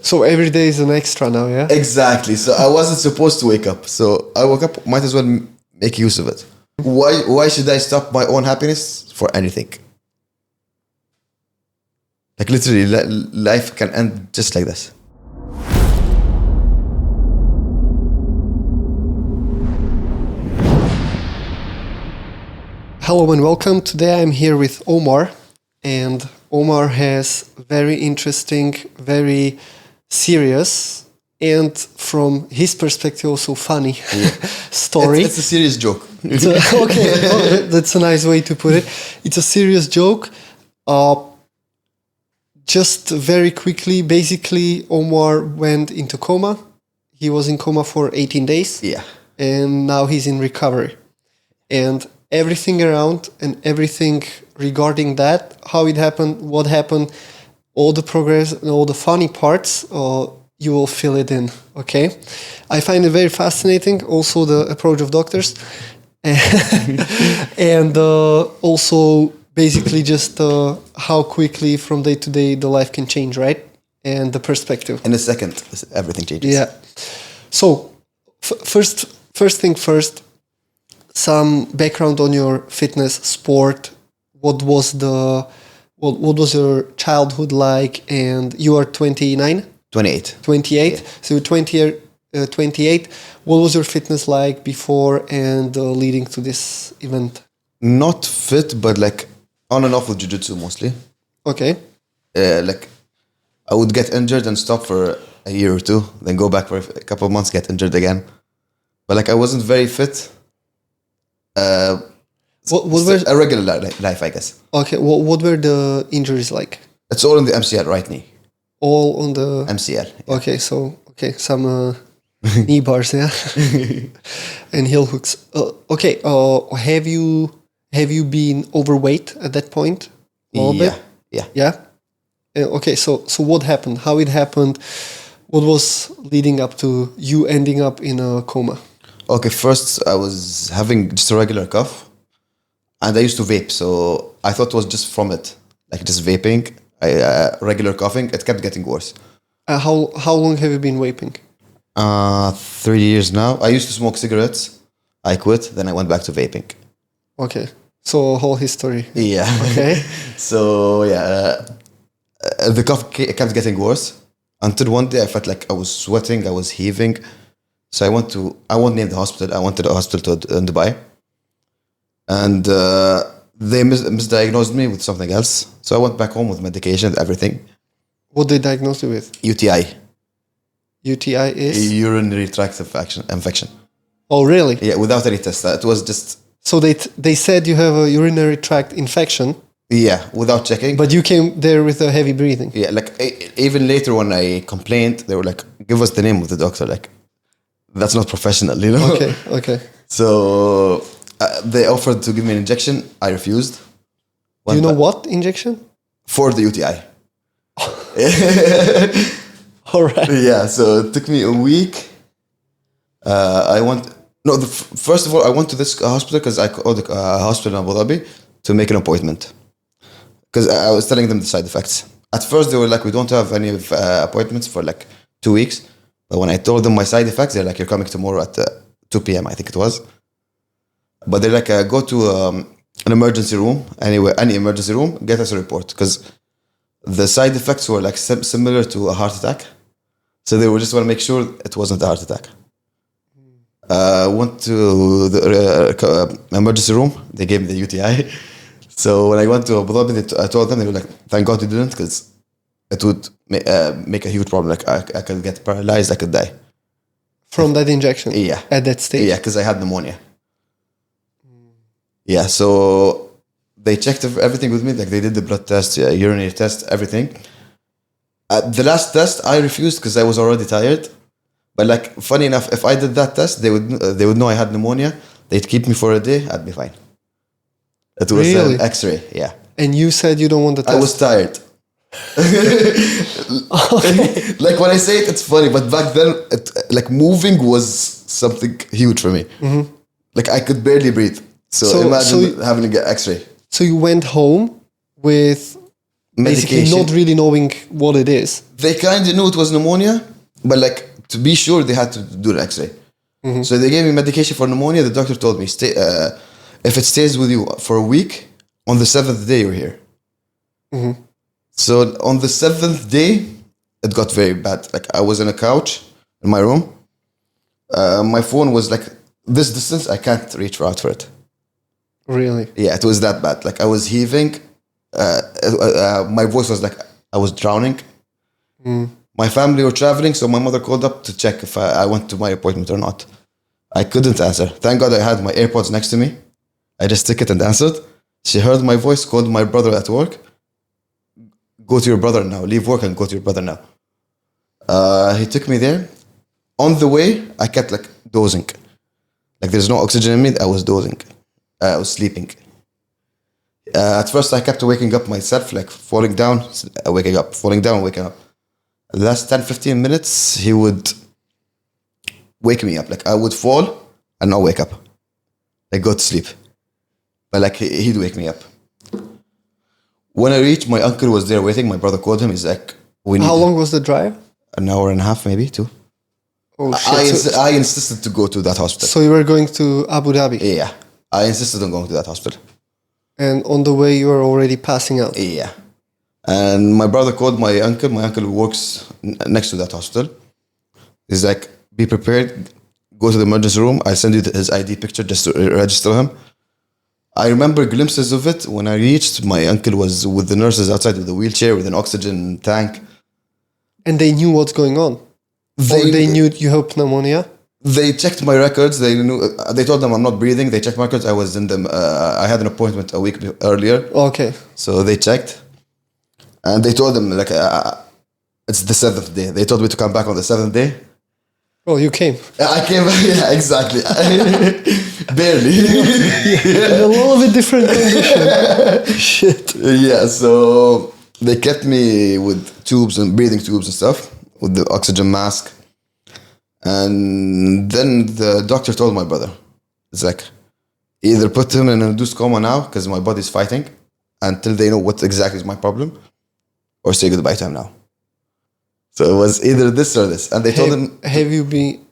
So every day is an extra now, yeah? Exactly. So I wasn't supposed to wake up. So I woke up, might as well make use of it. Why should I stop my own happiness for anything? Like literally, life can end just like this. Hello and welcome. Today I'm here with Omar, and Omar has very interesting, very serious, and from his perspective also funny story. It's a serious joke. Okay, that's a nice way to put it. It's a serious joke. Just very quickly, basically, Omar went into coma. He was in coma for 18 days. Yeah. And now he's in recovery. And everything around and everything regarding that, how it happened, what happened, all the progress and all the funny parts, you will fill it in, okay? I find it very fascinating, also the approach of doctors. And also basically just how quickly from day to day the life can change, right? And the perspective. In a second, everything changes. Yeah. So first thing first, some background on your fitness, sport. What was your childhood like? And you are 29? 28. 28. Yeah. So you're 28. What was your fitness like before and leading to this event? Not fit, but like on and off with jiu-jitsu mostly. Okay. Like I would get injured and stop for a year or two, then go back for a couple of months, get injured again. But like I wasn't very fit. What were a regular life, I guess. Okay? What were the injuries like? It's all in the MCL, right knee. All on the MCL. Yeah. Okay, so some knee bars, yeah, and heel hooks. Okay. Have you been overweight at that point? A little bit? Yeah. Okay. So what happened? How it happened? What was leading up to you ending up in a coma? Okay. First, I was having just a regular cough, and I used to vape, so I thought it was just from it, like just vaping. Regular coughing. It kept getting worse. How long have you been vaping? 3 years now. I used to smoke cigarettes. I quit. Then I went back to vaping. Okay. So a whole history. Yeah. Okay. So yeah, the cough kept getting worse until one day I felt like I was sweating. I was heaving. So I won't name the hospital. I went to the hospital in Dubai. And they misdiagnosed me with something else. So I went back home with medication, everything. What they diagnosed you with? UTI. UTI is? Urinary tract infection. Oh, really? Yeah, without any test. It was just... So they said you have a urinary tract infection. Yeah, without checking. But you came there with a heavy breathing. Yeah, like even later when I complained, they were like, give us the name of the doctor. Like, that's not professional, you know? Okay. So they offered to give me an injection. I refused. Do you know what injection? For the UTI. All right. Yeah, so it took me a week. First of all, I went to this hospital because I called the hospital in Abu Dhabi to make an appointment. Because I was telling them the side effects. At first, they were like, we don't have any appointments for like 2 weeks. But when I told them my side effects, they're like, you're coming tomorrow at 2 p.m., I think it was. But they're like, go to an emergency room, any emergency room, get us a report. Because the side effects were like similar to a heart attack. So they just want to make sure it wasn't a heart attack. Went to the emergency room. They gave me the UTI. So when I went to Abu Dhabi, I told them, they were like, thank God you didn't, because it would make a huge problem. Like I could get paralyzed, I could die. From that injection? Yeah. At that stage? Yeah, because I had pneumonia. Yeah, so they checked everything with me. Like they did the blood test, urinary test, everything. The last test, I refused because I was already tired. But like, funny enough, if I did that test, they would know I had pneumonia. They'd keep me for a day. I'd be fine. It was really? an X-ray, yeah. And you said you don't want the test? I was tired. Like when I say it, it's funny. But back then, like moving was something huge for me. Mm-hmm. Like I could barely breathe. So imagine having to get X-ray. So you went home with basically medication. not really knowing what it is. They kind of knew it was pneumonia, but like to be sure, they had to do an X-ray. So they gave me medication for pneumonia. The doctor told me, if it stays with you for a week, on the 7th day you're here. So on the 7th day, it got very bad. Like I was in a couch in my room. My phone was like this distance. I can't reach out for it. Really? Yeah, it was that bad. Like I was heaving. My voice was like I was drowning. My family were traveling, so my mother called up to check if I went to my appointment or not. I couldn't answer. Thank God I had my AirPods next to me. I just took it and answered. She heard my voice, called my brother at work. Go to your brother now. Leave work and go to your brother now. He took me there. On the way, I kept like dozing. Like there's no oxygen in me. I was dozing. I was sleeping. At first, I kept waking up myself, like falling down, waking up, falling down, waking up. The last 10-15 minutes, he would wake me up. Like I would fall and not wake up. Like go to sleep. But like he'd wake me up. When I reached, my uncle was there waiting. My brother called him. He's like, "We need." How long was the drive? An hour and a half, maybe 2. Oh shit! I insisted to go to that hospital. So you were going to Abu Dhabi, Yeah, I insisted on going to that hospital. and on the way you were already passing out. Yeah. And my brother called my uncle. My uncle works next to that hospital. He's like, "Be prepared. Go to the emergency room. I'll send you his ID picture just to register him." I remember glimpses of it. When I reached, my uncle was with the nurses outside with a wheelchair, with an oxygen tank. And they knew what's going on? Or they knew you have pneumonia? They checked my records. They knew. They told them I'm not breathing. They checked my records. I was in them. I had an appointment a week earlier. Okay. So they checked. And they told them, like, it's the 7th day. They told me to come back on the 7th day. Oh, you came. I came, yeah, exactly. Barely. In a little bit different condition. Shit. Yeah, so they kept me with tubes and breathing tubes and stuff, with the oxygen mask. And then the doctor told my brother, it's like, either put him in a induced coma now, because my body's fighting, until they know what exactly is my problem, or say goodbye to him now. So it was either this or this. And they told him... Have you been...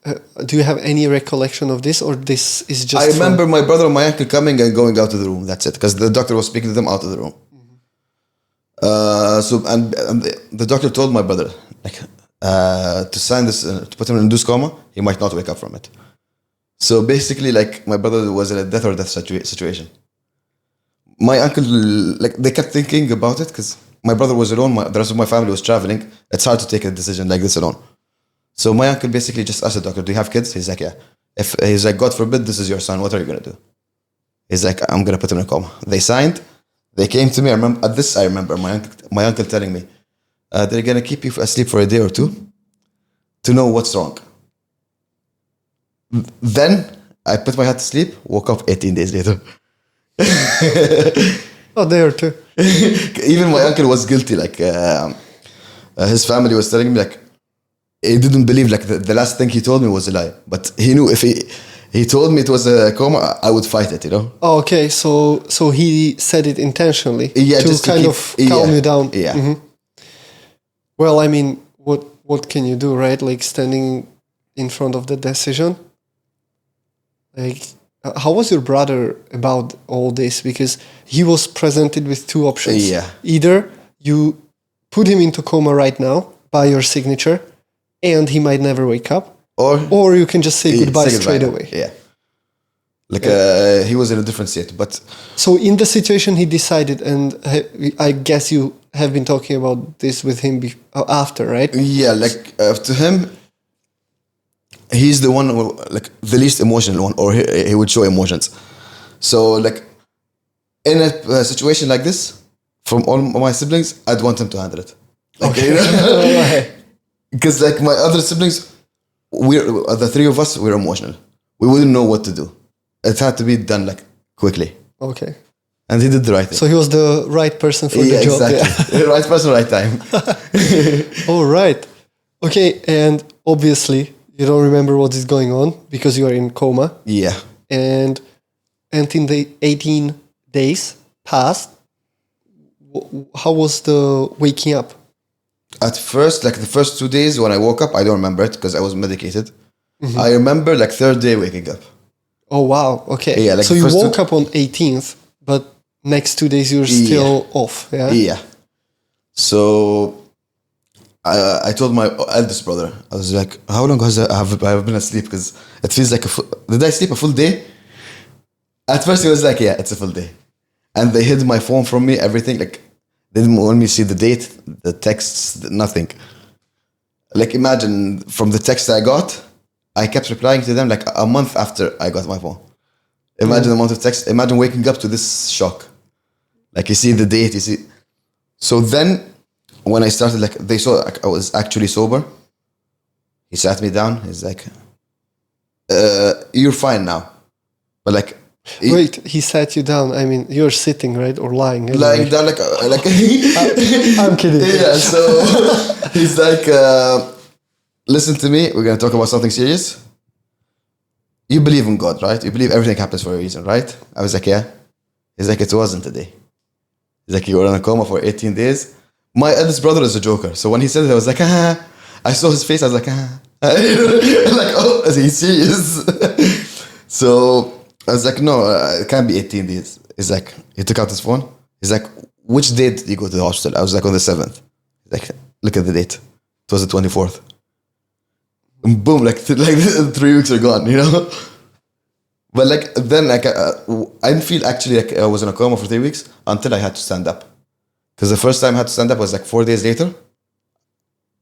do you have any recollection of this, or this is just... I remember my brother and my uncle coming and going out of the room. That's it. Because the doctor was speaking to them out of the room. And the doctor told my brother, like, to sign this, to put him in induced coma, he might not wake up from it. So basically, like, my brother was in a death or death situation. My uncle, like, they kept thinking about it because my brother was alone. The rest of my family was traveling. It's hard to take a decision like this alone. So my uncle basically just asked the doctor, "Do you have kids?" He's like, "Yeah." He's like, "God forbid this is your son. What are you gonna do?" He's like, "I'm gonna put him in a coma." They signed. They came to me. I remember my uncle telling me, "They're gonna keep you asleep for a day or two to know what's wrong." Then I put my head to sleep. Woke up 18 days later. Oh, day or two. Even my uncle was guilty. Like his family was telling me, like, he didn't believe, like, the last thing he told me was a lie. But he knew if he told me it was a coma, I would fight it, you know? Oh, okay, so he said it intentionally to kind of calm you down. Yeah. Well, I mean, what can you do, right? Like, standing in front of the decision. Like, how was your brother about all this? Because he was presented with 2 options. Yeah. Either you put him into coma right now by your signature, and he might never wake up, or you can just say goodbye straight away. Yeah. Like he was in a different state, but so in the situation he decided, and I guess you have been talking about this with him after, right? Yeah, like to him, he's the one who, like, the least emotional one, or he would show emotions. So, like, in a situation like this, from all my siblings, I'd want him to handle it. Okay. Because, like, my other siblings, the 3 of us, we're emotional. We wouldn't know what to do. It had to be done, like, quickly. Okay. And he did the right thing. So he was the right person for the job. Exactly. The right person, right time. All right. Okay, and obviously you don't remember what is going on because you are in coma. Yeah. And in the 18 days passed, How was the waking up? At first, like the first 2 days when I woke up, I don't remember it because I was medicated. I remember like third day waking up. Oh, wow. Okay. Yeah, like so the you first woke up on 18th, but next 2 days you're still off. Yeah. Yeah. So I told my eldest brother, I was like, how long have I been asleep? Because it feels like did I sleep a full day? At first he was like, yeah, it's a full day. And they hid my phone from me, everything. Like, they didn't want me to see the date, the texts, nothing. Like, imagine from the text I got, I kept replying to them like a month after I got my phone. Imagine the amount of text. Imagine waking up to this shock. Like, you see the date, you see. So then, when I started, like, they saw like, I was actually sober. He sat me down. He's like, you're fine now. But like, Wait, he sat you down. I mean, you're sitting, right? Or lying. Anyway. Lying down like I'm kidding. Yeah, so he's like, listen to me, we're going to talk about something serious. You believe in God, right? You believe everything happens for a reason, right? I was like, yeah. He's like, it wasn't today. He's like, you were in a coma for 18 days. My eldest brother is a joker. So when he said it, I was like, ah. I saw his face, I was like, ah. Like, oh, is he serious? So I was like, no, it can't be 18 days. He's like, he took out his phone. He's like, which date did you go to the hospital? I was like, on the 7th. He's like, look at the date. It was the 24th. And boom, like 3 weeks are gone, you know? But like, then like, I didn't feel actually like I was in a coma for 3 weeks until I had to stand up. Because the first time I had to stand up was like 4 days later.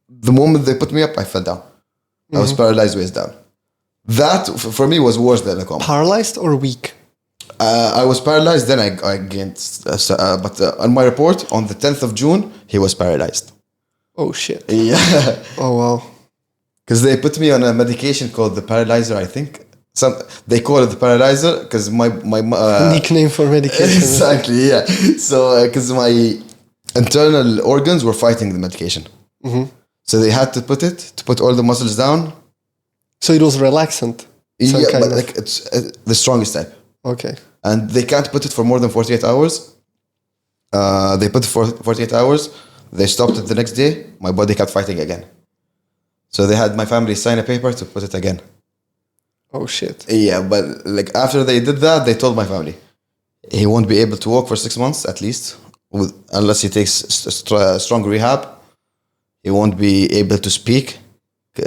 The moment they put me up, I fell down. I was paralyzed waist down. That, for me, was worse than a coma. Paralyzed or weak? I was paralyzed, then I gained... but on my report, on the 10th of June, he was paralyzed. Oh, shit. Yeah. Oh, wow. Because they put me on a medication called the paralyzer, I think. They call it the paralyzer because my nickname for medication. Exactly, yeah. So, because my internal organs were fighting the medication. So they had to put all the muscles down. So it was relaxant. Yeah, but like it's the strongest type. Okay. And they can't put it for more than 48 hours. They put it for 48 hours. They stopped it the next day. My body kept fighting again. So they had my family sign a paper to put it again. Oh, shit. Yeah, but like after they did that, they told my family, he won't be able to walk for 6 months at least, unless he takes strong rehab. He won't be able to speak. He's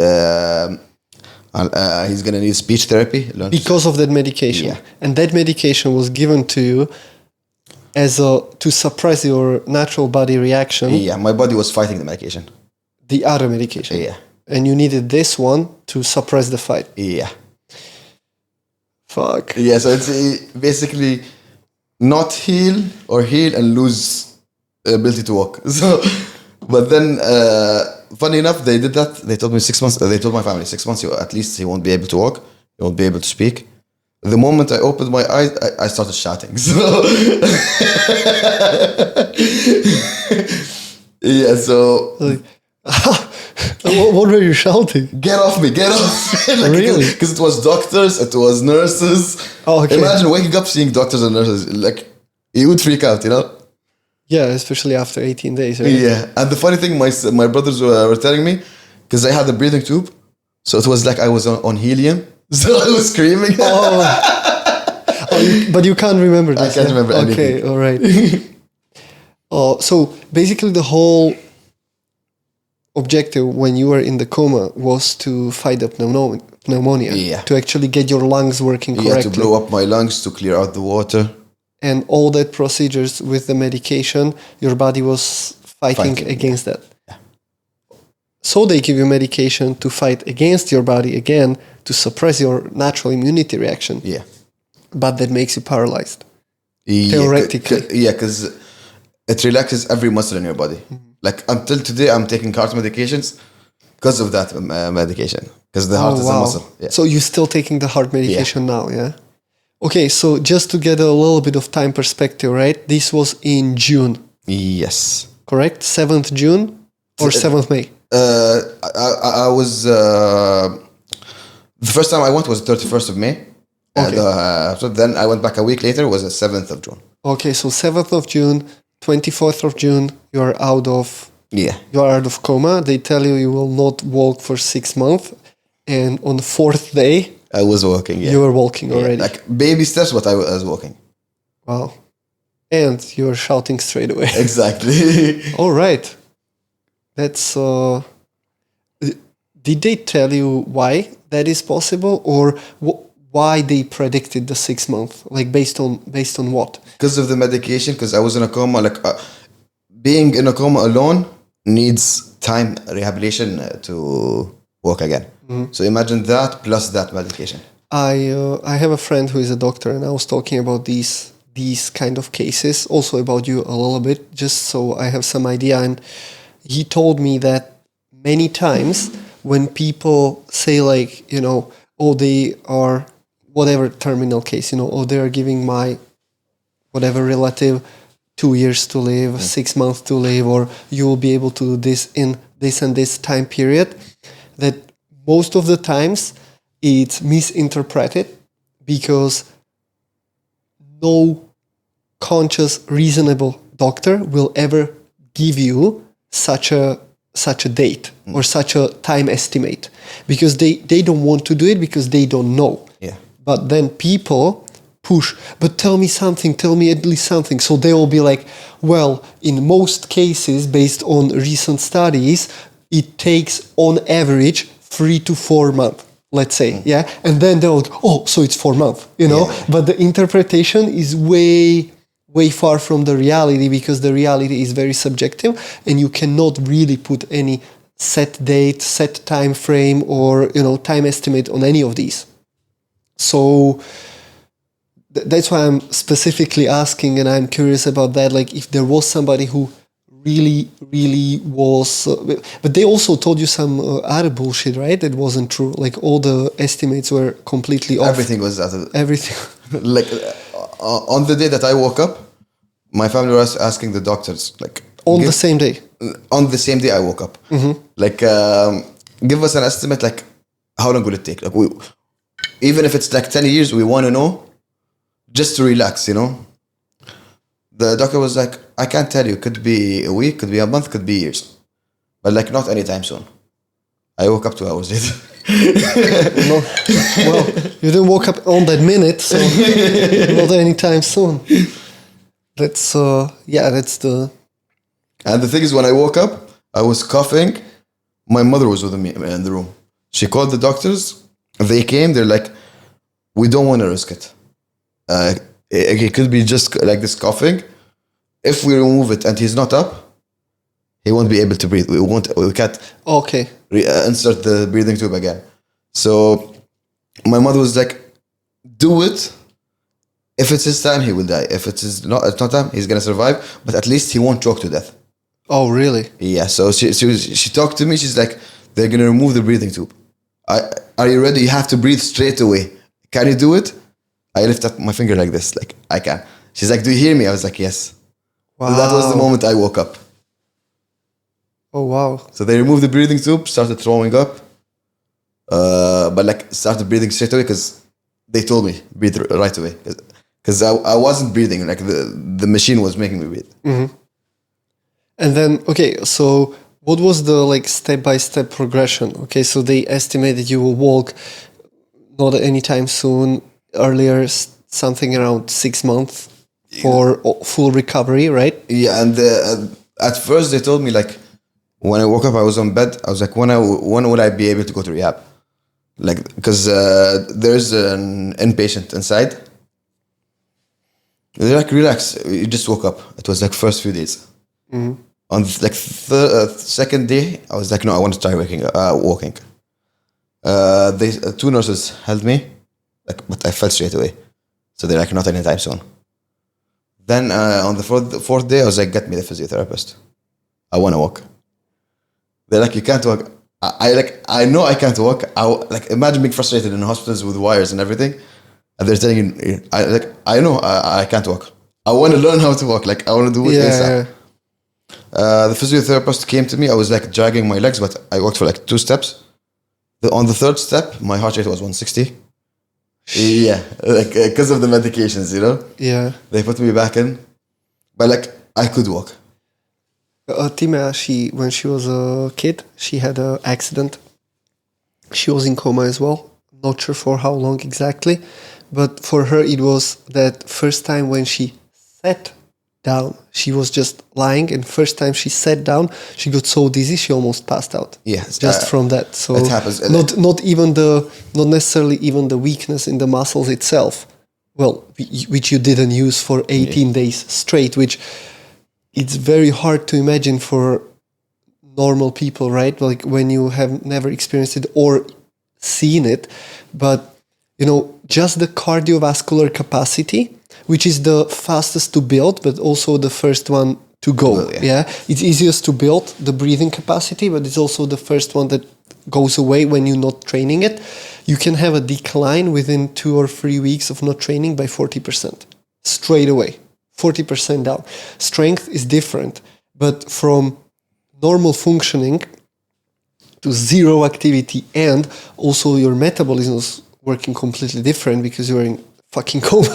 going to need speech therapy. Because of that medication. Yeah. And that medication was given to you to suppress your natural body reaction. Yeah, my body was fighting the medication. The other medication. Yeah. And you needed this one to suppress the fight. Yeah. Fuck. Yeah, so it's basically not heal and lose ability to walk. So, but then, funny enough, they did that. They told me 6 months. They told my family 6 months. At least he won't be able to walk. He won't be able to speak. The moment I opened my eyes, I started shouting. So, yeah. So. What were you shouting? Get off me, get off me. Like, really? Because it was doctors, it was nurses. Oh, okay. Imagine waking up seeing doctors and nurses. Like, you would freak out, you know? Yeah, especially after 18 days, right? Yeah. And the funny thing, my brothers were telling me, because I had a breathing tube, so it was like I was on helium. So I was screaming. But you can't remember this. I can't remember anything. Okay, all right. So basically the whole objective when you were in the coma was to fight the pneumonia. Yeah. To actually get your lungs working correctly. Yeah, to blow up my lungs, to clear out the water. And all that procedures with the medication, your body was fighting against that. Yeah. So they give you medication to fight against your body again, to suppress your natural immunity reaction. Yeah. But that makes you paralyzed. Yeah, Theoretically. Yeah, because it relaxes every muscle in your body. Like until today, I'm taking heart medications because of that medication. Because the heart is a muscle. Yeah. So you're still taking the heart medication now, yeah? Okay, so just to get a little bit of time perspective, right? This was in June. Yes. Correct? 7th June or 7th May? I was... the first time I went was the 31st of May. Okay. So then I went back a week later, was the 7th of June. Okay, so 7th of June, 24th of June, you're out of coma. They tell you will not walk for 6 months. And on the 4th day, I was walking. Yeah. You were walking already. Like baby steps, but I was walking. Wow. And you were shouting straight away. Exactly. All right. That's... did they tell you why that is possible, or why they predicted the 6 months? Like based on what? Because of the medication, because I was in a coma. Like being in a coma alone needs time rehabilitation to walk again. Mm-hmm. So imagine that plus that medication. I have a friend who is a doctor, and I was talking about these kind of cases, also about you a little bit, just so I have some idea. And he told me that many times when people say like, they are whatever terminal case, they are giving my whatever relative 2 years to live, 6 months to live, or you will be able to do this in this and this time period, that most of the times it's misinterpreted because no conscious, reasonable doctor will ever give you such a date or such a time estimate, because they don't want to do it because they don't know. Yeah. But then people push, but tell me at least something. So they will be like, well, in most cases, based on recent studies, it takes on average 3 to 4 months, let's say. Yeah. And then they'll go, so it's 4 months, Yeah. But the interpretation is way far from the reality, because the reality is very subjective and you cannot really put any set date, set time frame, or, time estimate on any of these. So that's why I'm specifically asking, and I'm curious about that. Like if there was somebody who really was, but they also told you some other bullshit, right? That wasn't true. Like all the estimates were completely off. Everything was out of everything. Like on the day that I woke up, my family was asking the doctors, like on the same day. On the same day I woke up, like give us an estimate, like how long will it take? Like even if it's like 10 years, we want to know, just to relax, The doctor was like, I can't tell you. Could be a week, could be a month, could be years, but like not anytime soon. I woke up 2 hours later. No, well, you didn't wake up on that minute, so not anytime soon. That's that's the. And the thing is, when I woke up, I was coughing. My mother was with me in the room. She called the doctors. They came. They're like, we don't want to risk it. It could be just like this coughing. If we remove it and he's not up, he won't be able to breathe. We can't. Okay. Insert the breathing tube again. So my mother was like, do it. If it's his time, he will die. If it's not time, he's gonna survive. But at least he won't choke to death. Oh, really? Yeah. So she talked to me. She's like, they're gonna remove the breathing tube. Are you ready? You have to breathe straight away. Can you do it? I lift up my finger like this, like I can. She's like, do you hear me? I was like, yes. Wow. So that was the moment I woke up. Oh, wow. So they removed the breathing tube, started throwing up, but like started breathing straight away because they told me breathe right away. Because I wasn't breathing, like the machine was making me breathe. Mm-hmm. And then, okay, so what was the like step-by-step progression? Okay, so they estimated you will walk not anytime soon, earlier something around 6 months for full recovery, right? Yeah, and at first they told me like, when I woke up, I was on bed. I was like, when will I be able to go to rehab? Like, because there's an inpatient inside. They're like, relax. You just woke up. It was like first few days. Mm-hmm. On like second day, I was like, no, I want to try walking. Two nurses held me, like, but I fell straight away. So they're like, not anytime soon. Then on the fourth day, I was like, get me the physiotherapist. I want to walk. They're like, you can't walk. I know I can't walk. Imagine being frustrated in hospitals with wires and everything. And they're telling you, I know I can't walk. I want to learn how to walk. Like, I want to do it ASAP. The physiotherapist came to me. I was like dragging my legs, but I walked for like 2 steps. On the third step, my heart rate was 160. Yeah, like because of the medications, Yeah. They put me back in. But like, I could walk. Tima, when she was a kid, she had an accident. She was in coma as well. Not sure for how long exactly, but for her it was that first time when she sat down. She was just lying, and first time she sat down, she got so dizzy she almost passed out. Yes, just from that. So it happens. Not necessarily even the weakness in the muscles itself. Well, which you didn't use for 18 days straight, which it's very hard to imagine for normal people, right? Like when you have never experienced it or seen it, but just the cardiovascular capacity, which is the fastest to build, but also the first one to go. Well, yeah. It's easiest to build the breathing capacity, but it's also the first one that goes away when you're not training it. You can have a decline within 2 or 3 weeks of not training by 40%. Straight away. 40% down. Strength is different, but from normal functioning to zero activity, and also your metabolism is working completely different because you're in fucking coma,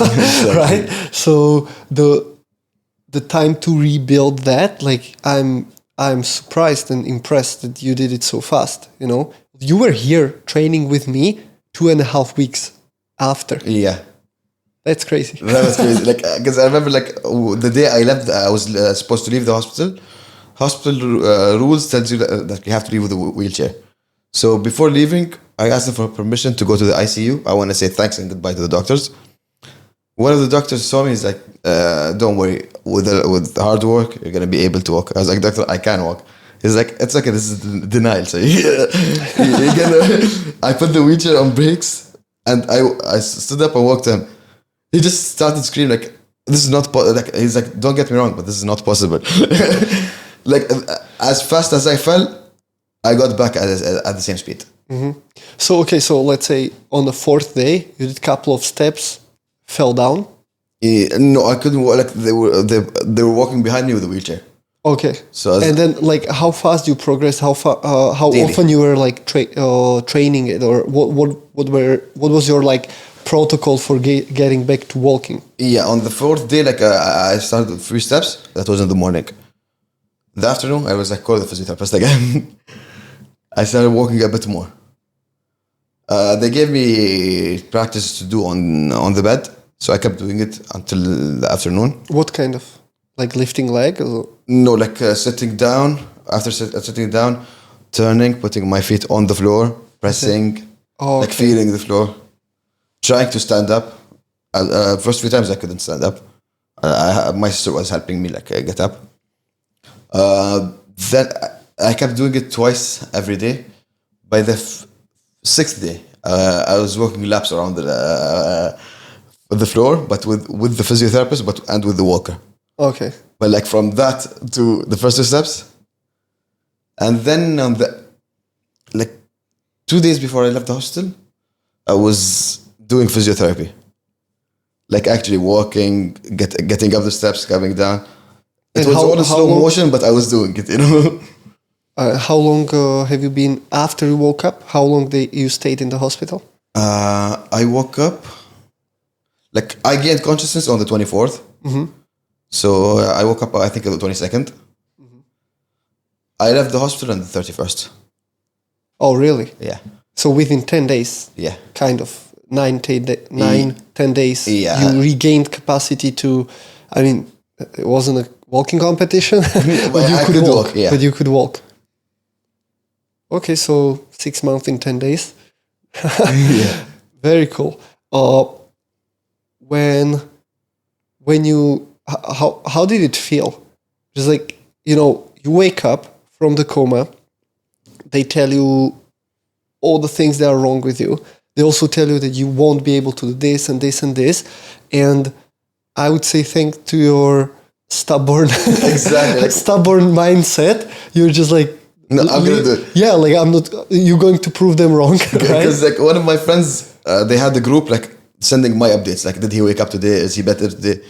right? So the time to rebuild that, like I'm surprised and impressed that you did it so fast. You were here training with me 2.5 weeks after. Yeah. That's crazy. That was crazy. Because I remember, the day I left, I was supposed to leave the hospital. Hospital rules tells you that you have to leave with a wheelchair. So before leaving, I asked them for permission to go to the ICU. I want to say thanks and goodbye to the doctors. One of the doctors saw me. He's like, "Don't worry. With hard work, you're gonna be able to walk." I was like, "Doctor, I can walk." He's like, "It's okay. This is denial." So I put the wheelchair on brakes, and I stood up and walked to him. He just started screaming like, "This is not he's like, "Don't get me wrong, but this is not possible." As fast as I fell, I got back at the same speed. Mm-hmm. So let's say on the 4th day, you did a couple of steps, fell down. No, I couldn't walk. They were walking behind me with a wheelchair. Okay. So and then how fast you progress? How daily. often you were training it, or what was your protocol for getting back to walking? Yeah, on the 4th day, I started with 3 steps. That was in the morning. In the afternoon, I was call the physiotherapist again. I started walking a bit more. They gave me practice to do on the bed, so I kept doing it until the afternoon. What kind of lifting leg? Or? No, sitting down. After sitting down, turning, putting my feet on the floor, pressing, feeling the floor, trying to stand up. First few times I couldn't stand up. My sister was helping me get up. Then I kept doing it twice every day. By the 6th day, I was walking laps around the floor, but with the physiotherapist, and with the walker. Okay. But from that to the first 2 steps, and then on the 2 days before I left the hospital, I was doing physiotherapy, actually walking, getting up the steps, coming down. It was all in slow motion, but I was doing it. How long have you been after you woke up? How long you stayed in the hospital? I woke up, I gained consciousness on the 24th. Mm-hmm. So I woke up, I think, on the 22nd. Mm-hmm. I left the hospital on the 31st. Oh, really? Yeah. So within 10 days? Yeah. Kind of 10 days, yeah. You regained capacity to, it wasn't a walking competition, but you could walk. Yeah. But you could walk. Okay, so 6 months in 10 days. Yeah. Very cool. When you, how did it feel? Just you wake up from the coma, they tell you all the things that are wrong with you. They also tell you that you won't be able to do this and this and this. And I would say thanks to your stubborn mindset, you're just no, I'm going to do it. Yeah, I'm not, you're going to prove them wrong. Because right? one of my friends, they had the group sending my updates. Did he wake up today? Is he better today?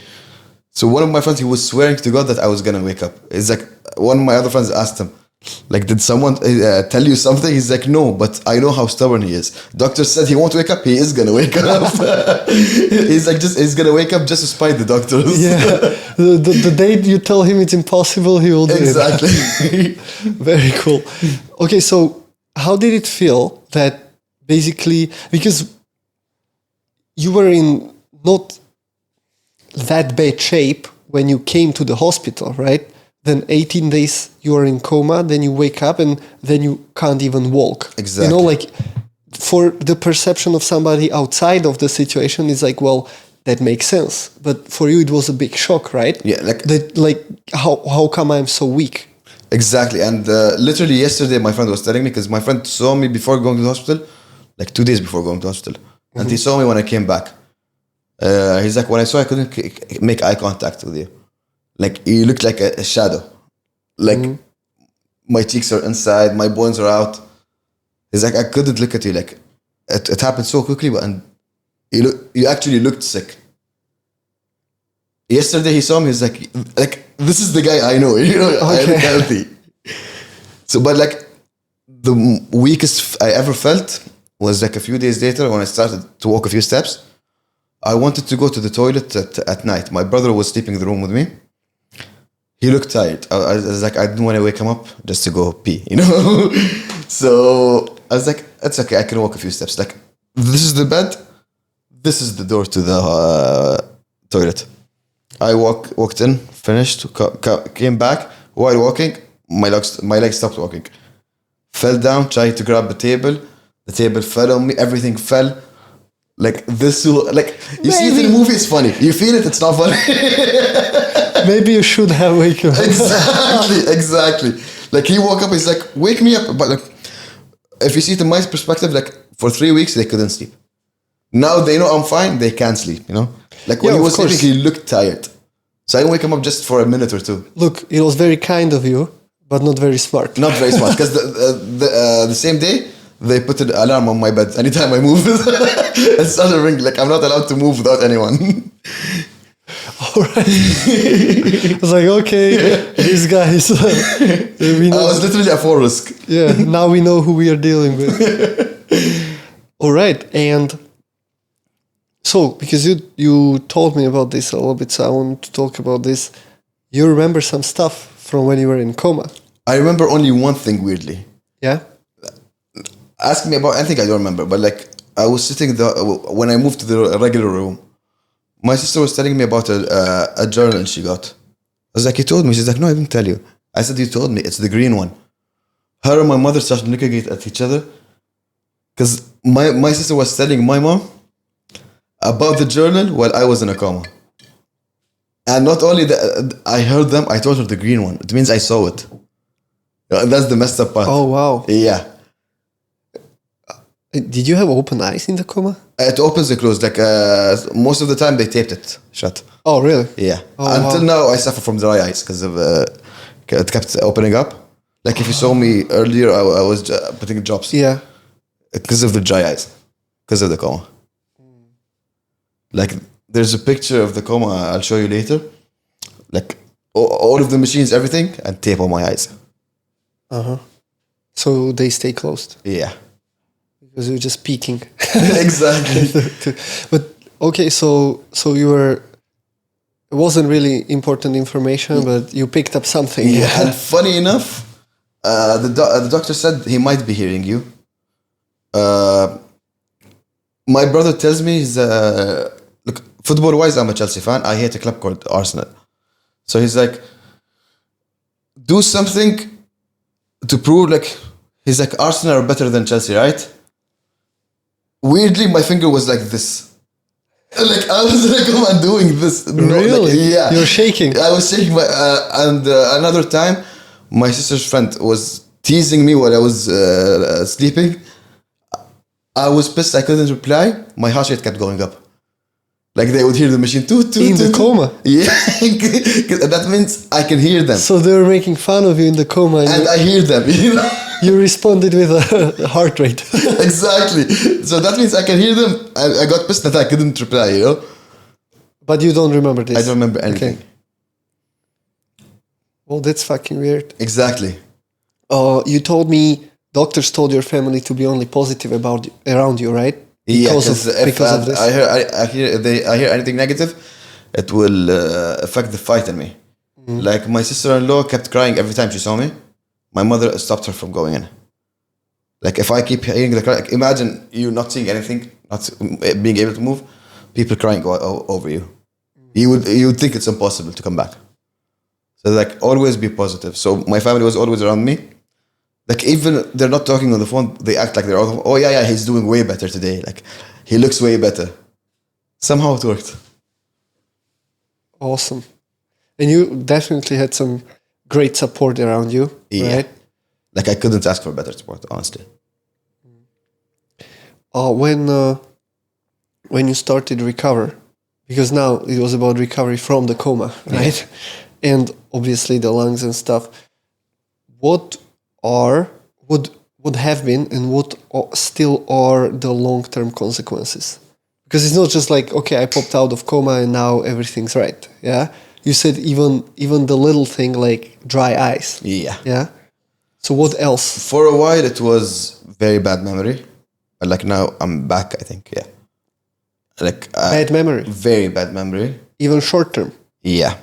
So one of my friends, he was swearing to God that I was going to wake up. It's one of my other friends asked him, Like, did someone tell you something? He's like, no, but I know how stubborn he is. Doctor said he won't wake up. He is gonna wake up. He's gonna wake up just to spite the doctors. Yeah, the day you tell him it's impossible, he will do it. Exactly. Very cool. Okay, so how did it feel that basically, because you were in not that bad shape when you came to the hospital, right? Then 18 days you are in coma, then you wake up and then you can't even walk. Exactly. You know, like for the perception of somebody outside of the situation is like, well, that makes sense. But for you, it was a big shock, right? Yeah. How come I'm so weak? Exactly. And literally yesterday, my friend was telling me, because my friend saw me before going to the hospital, like 2 days before going to the hospital. And he saw me when I came back. He's like, when I saw you, I couldn't make eye contact with you. Like, you looked like a shadow. Like, my cheeks are inside, my bones are out. He's like, I couldn't look at you. Like, it happened so quickly, and you actually looked sick. Yesterday, he saw me, he's like, this is the guy I know. You know, I look healthy. So, but like, the weakest I ever felt was like a few days later when I started to walk a few steps. I wanted to go to the toilet at night. My brother was sleeping in the room with me. He looked tired. I was like, I didn't want to wake him up just to go pee, you know? So I was like, it's okay, I can walk a few steps. Like, this is the bed, this is the door to the toilet. I walked in, finished, came back. While walking, my legs stopped walking. Fell down, tried to grab the table fell on me, everything fell. Like, this, like, you see it in the movie, it's funny. You feel it, it's not funny. Maybe you should have waken up. Exactly. Like, he woke up, he's like, wake me up. But like, if you see it in my perspective, like, for 3 weeks, they couldn't sleep. Now they know I'm fine, they can't sleep, you know? Like, when he was sleeping, he looked tired. So I wake him up just for a minute or two. Look, it was very kind of you, but not very smart. Not very smart, because the same day, they put an alarm on my bed. Anytime I move, it started ringing. Like, I'm not allowed to move without anyone. All right. I was like, okay, these guys. I was literally at full risk. Yeah, now we know who we are dealing with. All right, and so because you told me about this a little bit, so I want to talk about this. You remember some stuff from when you were in coma? I remember only one thing weirdly. Yeah. Ask me about anything I don't remember, but like, I was sitting when I moved to the regular room. My sister was telling me about a journal she got. I was like, you told me? She's like, no, I didn't tell you. I said, you told me. It's the green one. Her and my mother started looking at each other, because my sister was telling my mom about the journal while I was in a coma. And not only that, I heard them, I told her the green one. It means I saw it. That's the messed up part. Oh, wow. Yeah. Did you have open eyes in the coma? It opens and closes. Like, most of the time they taped it shut. Oh, really? Yeah. Oh, Until now, I suffer from dry eyes because of it kept opening up. Like, if you saw me earlier, I was putting drops. Yeah. Because of the dry eyes. Because of the coma. Like, there's a picture of the coma I'll show you later. Like, all of the machines, everything, and tape on my eyes. Uh-huh. So they stay closed. Yeah. Because you're just peeking. Exactly. But okay, so you were. It wasn't really important information, but you picked up something. Yeah. And funny enough, the doctor said he might be hearing you. My brother tells me look, football wise, I'm a Chelsea fan. I hate a club called Arsenal. So he's like, do something to prove, like, he's like, Arsenal are better than Chelsea, right? Weirdly, my finger was like this. Like, I was like, come on, doing this. Really? Like, yeah. You're shaking. I was shaking. And another time, my sister's friend was teasing me while I was sleeping. I was pissed I couldn't reply. My heart rate kept going up. Like, they would hear the machine toot, toot, in the coma. Yeah. That means I can hear them. So they were making fun of you in the coma. And I hear them, you know? You responded with a heart rate. Exactly. So that means I can hear them. I got pissed that I couldn't reply, you know? But you don't remember this? I don't remember anything. Okay. Well, that's fucking weird. Exactly. You told me doctors told your family to be only positive around you, right? Because because of this. I hear anything negative, it will affect the fight in me. Like my sister-in-law kept crying every time she saw me. My mother stopped her from going in. Like if I keep hearing the cry, like imagine you not seeing anything, not being able to move, people crying over you. You would think it's impossible to come back. So like always be positive. So my family was always around me. Like even they're not talking on the phone, they act like they're all, oh yeah, he's doing way better today. Like he looks way better. Somehow it worked. Awesome. And you definitely had some great support around you, right? Like I couldn't ask for better support, honestly. When you started recover, because now it was about recovery from the coma, right? And obviously the lungs and stuff. What would have been and what still are the long-term consequences? Because it's not just like, okay, I popped out of coma and now everything's right. Yeah. You said even the little thing like dry eyes. Yeah. Yeah. So what else? For a while it was very bad memory. But like now I'm back, I think. Yeah. Like Bad memory. Very bad memory. Even short term. Yeah.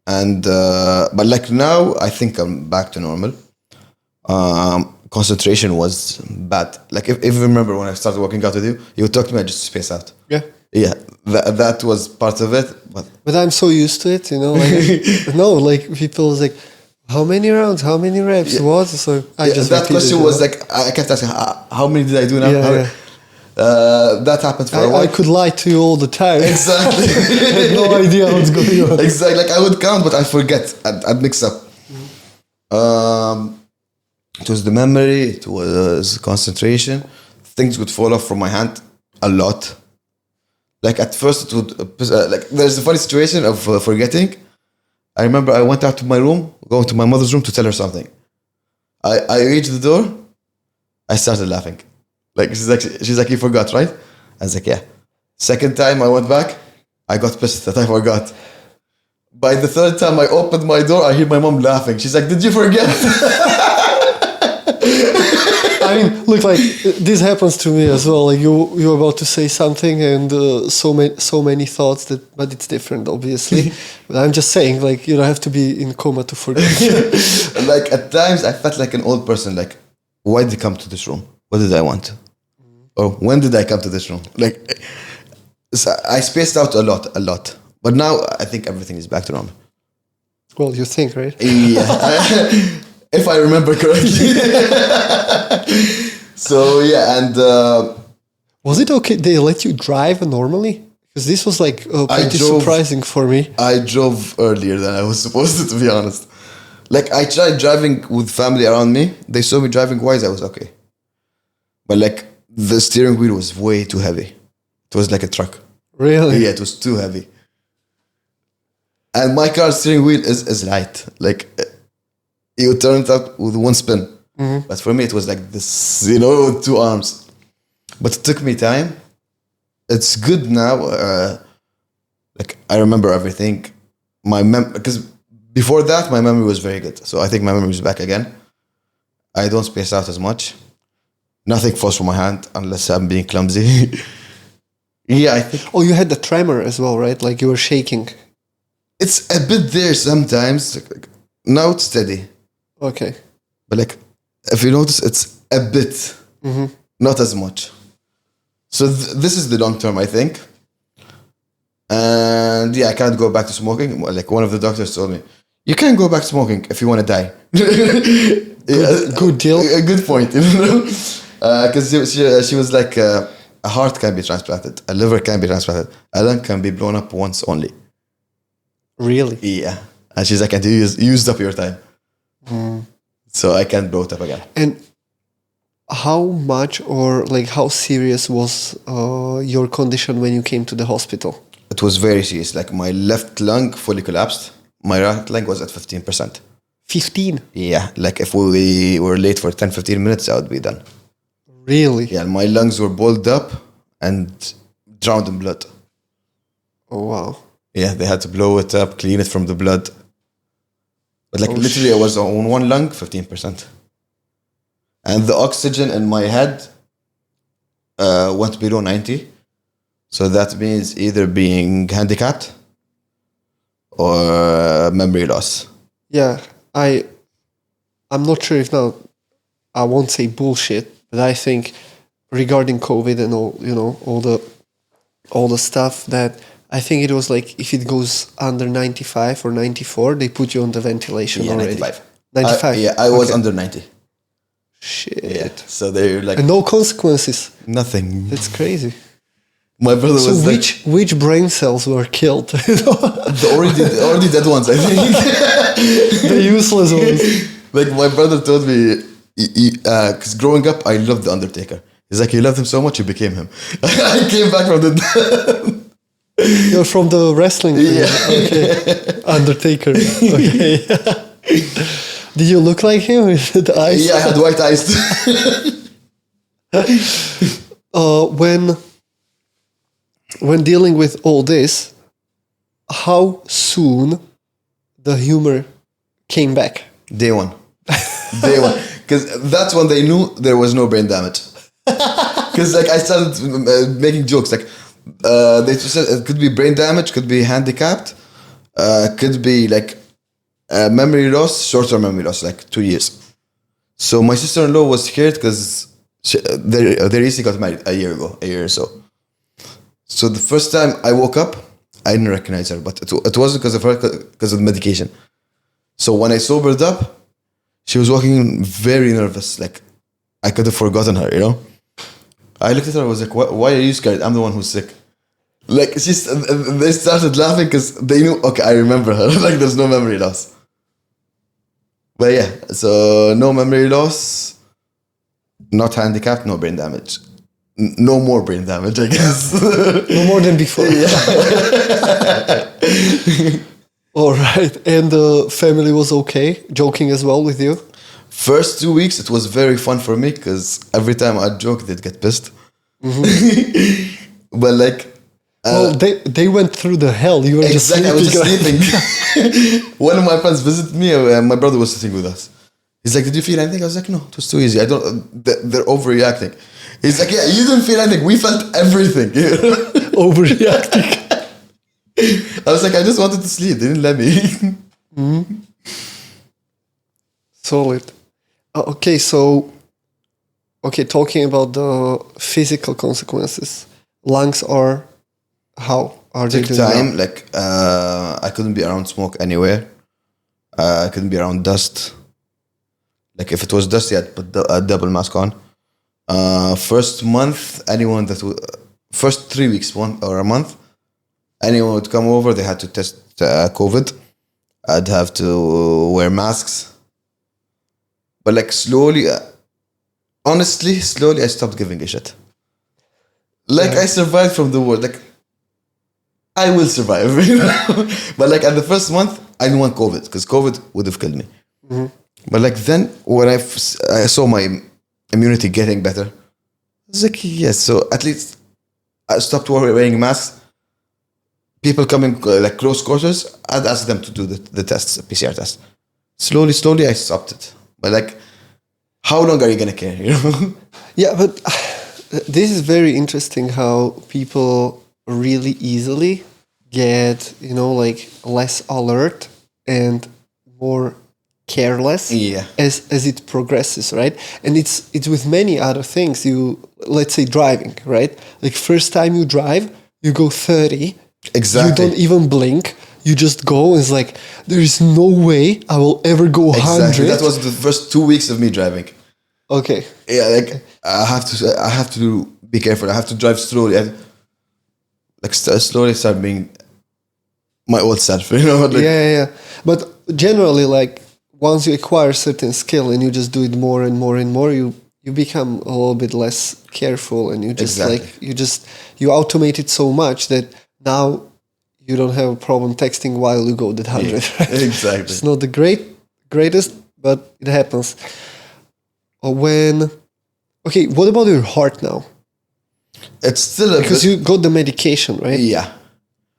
And but like now I think I'm back to normal. Concentration was bad. Like if you remember when I started working out with you, you would talk to me, I just space out. Yeah. Yeah. That was part of it. But I'm so used to it, you know. Like, no, like people was like, how many rounds? How many reps? Yeah. What? So I just that question was like I kept asking, how many did I do now? Yeah. That happened for a while. I could lie to you all the time. Exactly. I had no idea what's going on. Exactly. Like I would count, but I forget. I'd mix up. It was the memory. It was concentration. Things would fall off from my hand a lot. Like at first, it would like there's a funny situation of forgetting. I remember I went out to my room, going to my mother's room to tell her something. I reached the door. I started laughing. Like she's like, you forgot, right? I was like, yeah. Second time I went back, I got pissed that I forgot. By the third time I opened my door, I hear my mom laughing. She's like, did you forget? I mean, look, like this happens to me as well. Like you're about to say something, and so many thoughts but it's different, obviously. But I'm just saying, like you don't have to be in coma to forget. Like at times, I felt like an old person. Like, why did I come to this room? What did I want? Or when did I come to this room? Like, so I spaced out a lot. But now I think everything is back to normal. Well, you think, right? Yeah. If I remember correctly. So yeah, and was it okay? They let you drive normally? Because this was like pretty surprising for me. I drove earlier than I was supposed to be honest. Like I tried driving with family around me. They saw me driving wise. I was okay, but like the steering wheel was way too heavy. It was like a truck. Really? Yeah, it was too heavy. And my car's steering wheel is light. Like you turn it up with one spin. Mm-hmm. But for me, it was like this, you know, with two arms. But it took me time. It's good now. Like I remember everything. Because before that, my memory was very good. So I think my memory is back again. I don't space out as much. Nothing falls from my hand unless I'm being clumsy. Yeah, I think. Oh, you had the tremor as well, right? Like you were shaking. It's a bit there sometimes. Now it's steady. Okay. But like, if you notice, it's a bit, not as much. So this is the long term, I think. And yeah, I can't go back to smoking. Like one of the doctors told me, you can't go back smoking if you want to die. Good deal. A good point, you know? Because she was like, a heart can be transplanted, a liver can be transplanted, a lung can be blown up once only. Really? Yeah. And she's like, and you used up your time. So I can't blow it up again. And how much or like how serious was your condition when you came to the hospital? It was very serious. Like my left lung fully collapsed. My right lung was at 15%. 15? Yeah. Like if we were late for 10-15 minutes, I would be done. Really? Yeah. My lungs were balled up and drowned in blood. Oh, wow. Yeah. They had to blow it up, clean it from the blood. But like literally I was on one lung, 15%. and the oxygen in my head went below 90. So that means either being handicapped or memory loss. Yeah, I'm not sure if now I won't say bullshit, but I think regarding COVID and all the stuff that I think it was like if it goes under 95 or 94, they put you on the ventilation already. 95. 95. I was under 90. Shit. Yeah. So they're like And no consequences. nothing. That's crazy. My brother So was which brain cells were killed? the already dead ones, I think. The useless ones. Like my brother told me, because growing up, I loved the Undertaker. He's like, you loved him so much, you became him. I came back from the You're from the wrestling thing. Yeah. Okay. Undertaker. Okay. Did you look like him with the eyes? Yeah, I had white eyes too. When dealing with all this, how soon the humor came back? Day one. Because that's when they knew there was no brain damage. Because like I started making jokes like they said it could be brain damage, could be handicapped, could be like memory loss, short-term memory loss, like 2 years. So my sister-in-law was scared because they recently got married a year or so. So the first time I woke up, I didn't recognize her, but it wasn't because of her, because of the medication. So when I sobered up, she was walking very nervous, like I could have forgotten her, you know? I looked at her, I was like, why are you scared? I'm the one who's sick. Like, they started laughing because they knew, okay, I remember her. Like, there's no memory loss. But yeah, so no memory loss, not handicapped, no brain damage. No more brain damage, I guess. No more than before. Yeah. All right. And the family was okay, joking as well with you? First 2 weeks, it was very fun for me because every time I joke, they'd get pissed. Mm-hmm. But like... well, they went through the hell. You were exactly, just sleeping. I was just sleeping. One of my friends visited me and my brother was sitting with us. He's like, did you feel anything? I was like, no, it was too easy. They're overreacting. He's like, yeah, you didn't feel anything. We felt everything. Overreacting. I was like, I just wanted to sleep. They didn't let me. Mm-hmm. Solid. Okay, so... Okay, talking about the physical consequences. Lungs are... How are they Took doing time. now? Like, I couldn't be around smoke anywhere. I couldn't be around dust. Like, if it was dust, yeah, I'd put a double mask on. First month, first 3 weeks, a month, anyone would come over, they had to test COVID. I'd have to wear masks. But like slowly, honestly, I stopped giving a shit. Like I survived from the war. Like I will survive. But like at the first month, I didn't want COVID because COVID would have killed me. Mm-hmm. But like then when I saw my immunity getting better, I was like, yes. So at least I stopped wearing masks. People coming like close quarters, I'd ask them to do the tests, PCR test. Slowly, I stopped it. But like, how long are you gonna care? You know? Yeah, but this is very interesting how people really easily get, like less alert and more careless as it progresses, right? And it's with many other things. Let's say driving, right? Like first time you drive, you go 30. Exactly. You don't even blink. You just go. And it's like there is no way I will ever go 100. Exactly. That was the first 2 weeks of me driving. Okay. Yeah, like I have to be careful. I have to drive slowly. Slowly start being my old self. You know. Like, yeah. But generally, like once you acquire certain skill and you just do it more and more and more, you become a little bit less careful, and you just you automate it so much that now you don't have a problem texting while you go that 100. Yeah, right? exactly. It's not the greatest, but it happens. What about your heart now? It's still because you got the medication, right? Yeah,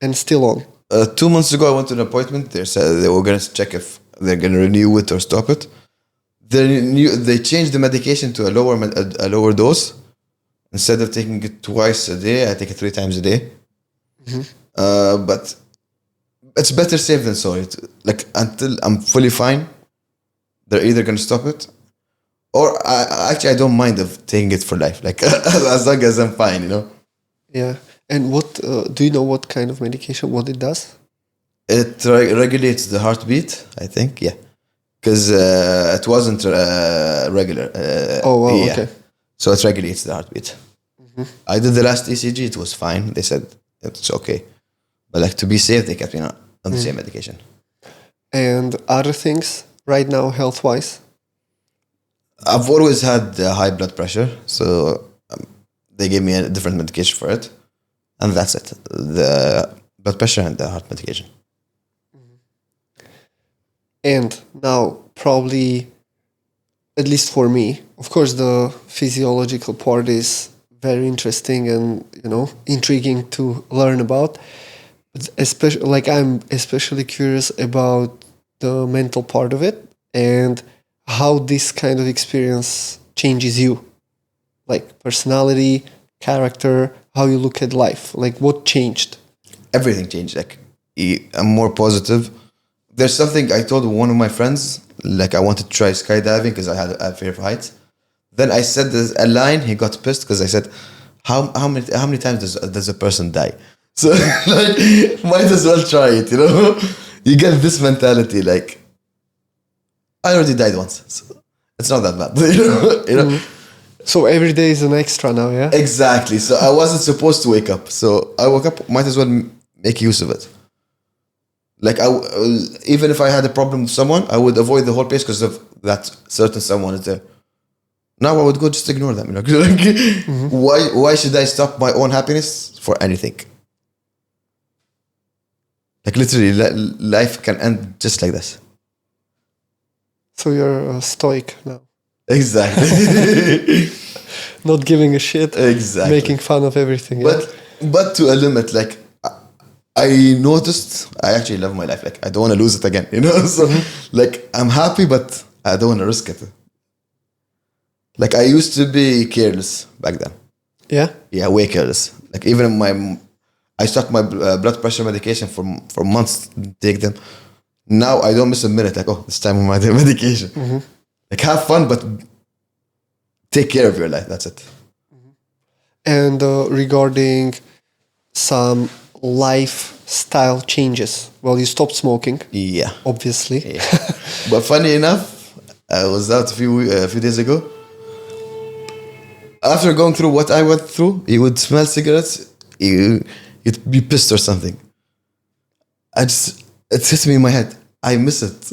and still on. 2 months ago, I went to an appointment. They said they were gonna check if they're gonna renew it or stop it. They changed the medication to a lower dose. Instead of taking it twice a day, I take it 3 times a day. But it's better safe than sorry. Like until I'm fully fine, they're either gonna stop it, or I don't mind of taking it for life. Like as long as I'm fine, you know. Yeah. And what do you know what kind of medication? What it does? It regulates the heartbeat. I think, yeah, because it wasn't regular. Oh, wow, yeah. okay. So it regulates the heartbeat. I did the last ECG. It was fine. They said it's okay, but like to be safe, they kept me on the same medication. And other things right now, health-wise? I've always had high blood pressure, so they gave me a different medication for it, and that's it. The blood pressure and the heart medication. And now, probably, at least for me, of course, the physiological part is very interesting and, intriguing to learn about. But I'm especially curious about the mental part of it and how this kind of experience changes you, like personality, character, how you look at life. Like, what changed? Everything changed. Like, I'm more positive. There's something I told one of my friends, like I wanted to try skydiving because I had a fear of heights. Then I said there's a line, he got pissed because I said, how many times does a person die? So like, might as well try it, you know? You get this mentality, like, I already died once, so it's not that bad, you know? So every day is an extra now, yeah? Exactly. So I wasn't supposed to wake up. So I woke up, might as well make use of it. Like, even if I had a problem with someone, I would avoid the whole place because of that certain someone is there. Now I would go just ignore them. You know? Why should I stop my own happiness for anything? Like literally, life can end just like this. So you're stoic now. Exactly. Not giving a shit. Exactly. Making fun of everything. Yeah? But to a limit, like I noticed, I actually love my life. Like I don't want to lose it again, you know. So like I'm happy, but I don't want to risk it. Like I used to be careless back then. Yeah. Yeah, way careless. Like even I stopped my blood pressure medication for months to take them. Now I don't miss a minute. Like, oh, this time of my medication. Like have fun, but take care of your life. That's it. And regarding some lifestyle changes, well, you stopped smoking. Yeah, obviously. Yeah. But funny enough, I was out a few days ago. After going through what I went through, you would smell cigarettes, you'd be pissed or something. It hits me in my head. I miss it.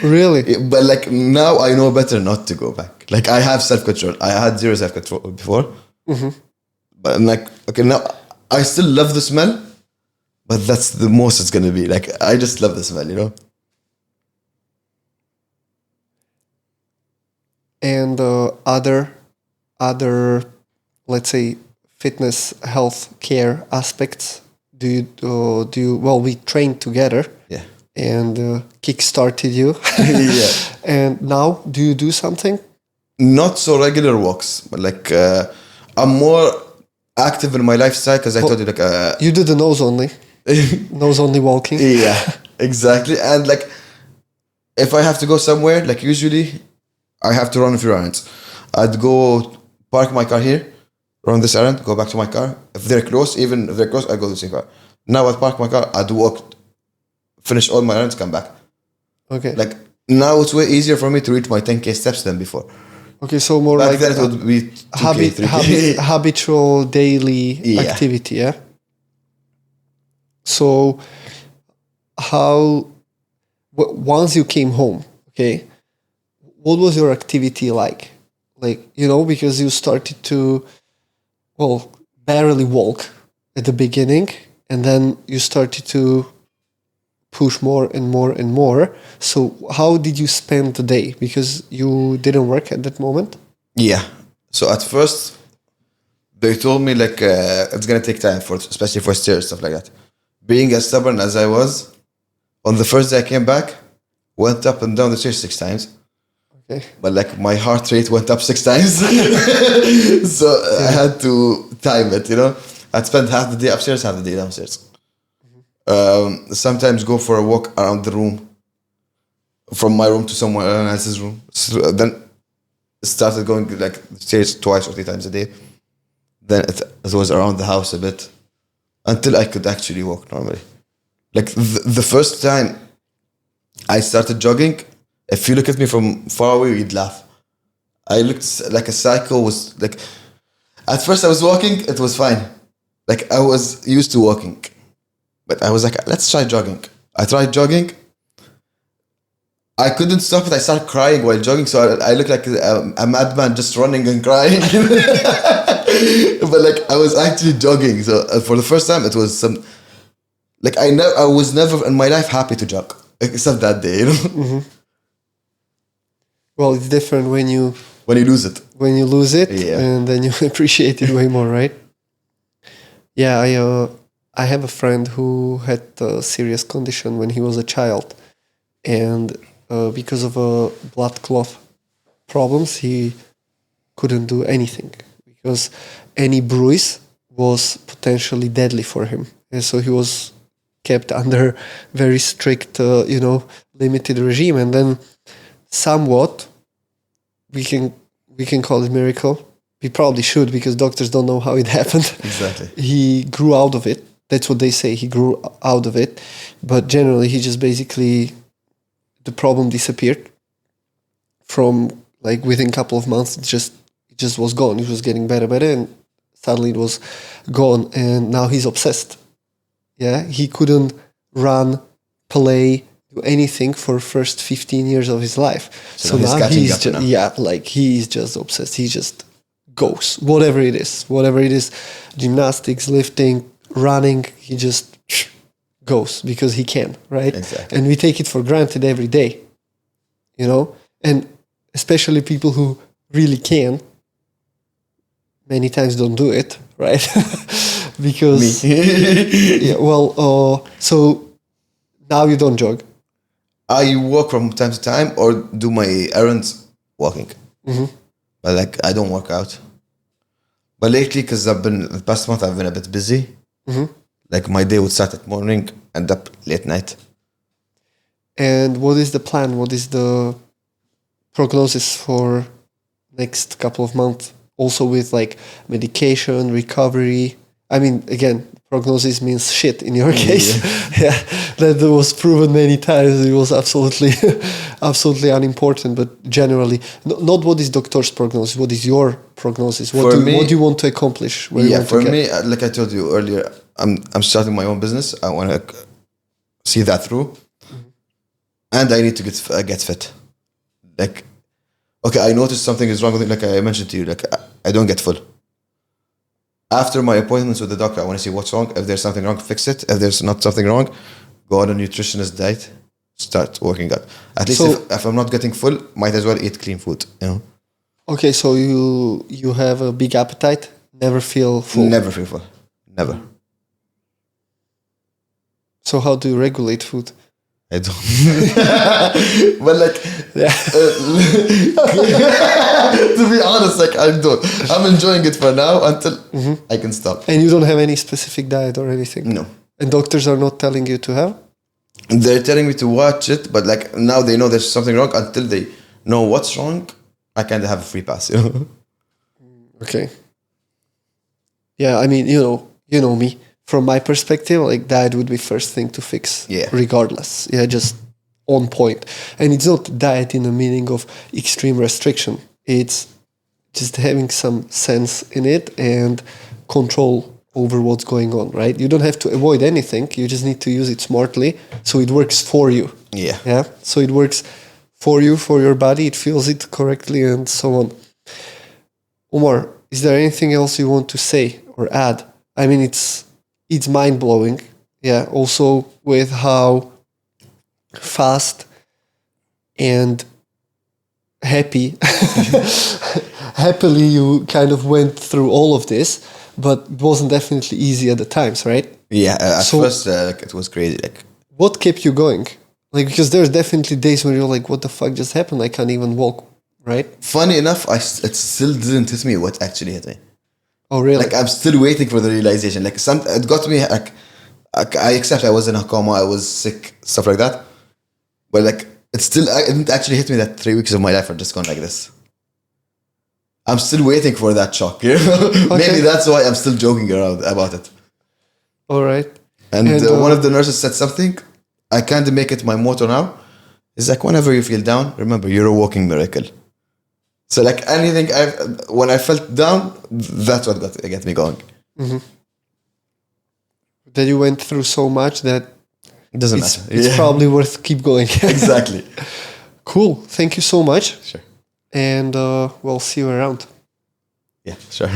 Really? But like now I know better not to go back. Like I have self-control. I had zero self-control before. But I'm like, okay, now I still love the smell, but that's the most it's going to be. Like I just love the smell, you know? And other, let's say, fitness, health care aspects. Do you? Well, we trained together. Yeah. And kick-started you. Yeah. And now, do you do something? Not so regular walks, but like I'm more active in my lifestyle because I told you like you do the nose only walking. Yeah, exactly. And like if I have to go somewhere, like usually I have to run a few errands. I'd go park my car here, run this errand, go back to my car. If they're close, I go to the same car. Now I'd park my car, I'd walk, finish all my errands, come back. Okay. Like now it's way easier for me to reach my 10K steps than before. Okay, so more Back like then it would be 2K, 3K. Habitual daily activity, yeah? So once you came home, okay, what was your activity like? Like, because you started to, barely walk at the beginning, and then you started to push more and more and more. So how did you spend the day? Because you didn't work at that moment? Yeah. So at first, they told me like it's going to take time, especially for stairs, stuff like that. Being as stubborn as I was, on the first day I came back, went up and down the stairs 6 times. Okay. But like my heart rate went up 6 times. So I had to time it, I'd spend half the day upstairs, half the day downstairs. Sometimes go for a walk around the room, from my room to someone else's room. So then started going like the stairs 2 or 3 times a day. Then it was around the house a bit until I could actually walk normally. Like the first time I started jogging, if you look at me from far away, you'd laugh. I looked like a psycho. Was like, at first I was walking, it was fine. Like I was used to walking, but I was like, let's try jogging. I tried jogging. I couldn't stop it. I started crying while jogging, so I looked like a madman just running and crying. But like I was actually jogging. So for the first time, it was some. Like I was never in my life happy to jog, except that day. Mm-hmm. Well, it's different when you lose it. When you lose it, and then you appreciate it way more, right? Yeah, I have a friend who had a serious condition when he was a child, and because of blood clot problems, he couldn't do anything because any bruise was potentially deadly for him, and so he was kept under very strict, limited regime, and then somewhat we can call it miracle. We probably should, because doctors don't know how it happened. Exactly. He grew out of it. That's what they say. He grew out of it, but generally he just basically, the problem disappeared from like within a couple of months. It just was gone. It was getting better, and suddenly it was gone. And now he's obsessed. Yeah, he couldn't run, play, do anything for first 15 years of his life. So now he's just obsessed. He just goes, whatever it is, gymnastics, lifting, running, he just goes because he can, right? Exactly. And we take it for granted every day, and especially people who really can, many times don't do it, right? Because so now you don't jog. I walk from time to time or do my errands walking. Mm-hmm. But like I don't work out. But lately, because the past month I've been a bit busy. Mm-hmm. Like my day would start at morning, end up late night. And what is the plan? What is the prognosis for next couple of months? Also with like medication, recovery. I mean, again, prognosis means shit in your case. Yeah, that was proven many times. It was absolutely, absolutely unimportant. But generally, not what is doctor's prognosis. What is your prognosis? What do you want to accomplish? For me, like I told you earlier, I'm starting my own business. I want to see that through, and I need to get fit. Like, okay, I noticed something is wrong with it. Like I mentioned to you, like I don't get full. After my appointments with the doctor, I want to see what's wrong. If there's something wrong, fix it. If there's not something wrong, go on a nutritionist diet, start working out. At least if I'm not getting full, might as well eat clean food, Okay, so you have a big appetite, never feel full? Never feel full. Never. So how do you regulate food? I don't. But like, to be honest, like I don't. I'm enjoying it for now until I can stop. And you don't have any specific diet or anything? No. And doctors are not telling you to have? They're telling me to watch it, but like now they know there's something wrong. Until they know what's wrong, I kind of have a free pass. Okay. Yeah, I mean, you know me. From my perspective, like diet would be first thing to fix, regardless. Yeah, just on point. And it's not diet in the meaning of extreme restriction. It's just having some sense in it and control over what's going on, right? You don't have to avoid anything. You just need to use it smartly so it works for you. Yeah. Yeah. So it works for you, for your body. It feels it correctly and so on. Omar, is there anything else you want to say or add? I mean, it's mind-blowing, yeah, also with how fast and happily you kind of went through all of this, but it wasn't definitely easy at the times, right? Yeah, at first it was crazy. Like, what kept you going? Like, because there's definitely days when you're like, what the fuck just happened? I can't even walk Right? Funny enough, it still didn't hit me what actually hit me. Oh, really? Like I'm still waiting for the realization. Like it got me. Like I accept I was in a coma, I was sick, stuff like that. But like it didn't actually hit me that 3 weeks of my life are just gone like this. I'm still waiting for that shock. You know? Okay. Maybe that's why I'm still joking around about it. All right. And one of the nurses said something. I kind of make it my motto now. It's like whenever you feel down, remember you're a walking miracle. So like anything, when I felt down, that's what got me going. Mm-hmm. That you went through so much that it doesn't matter. It's probably worth keep going. Exactly. Cool. Thank you so much. Sure. And we'll see you around. Yeah, sure.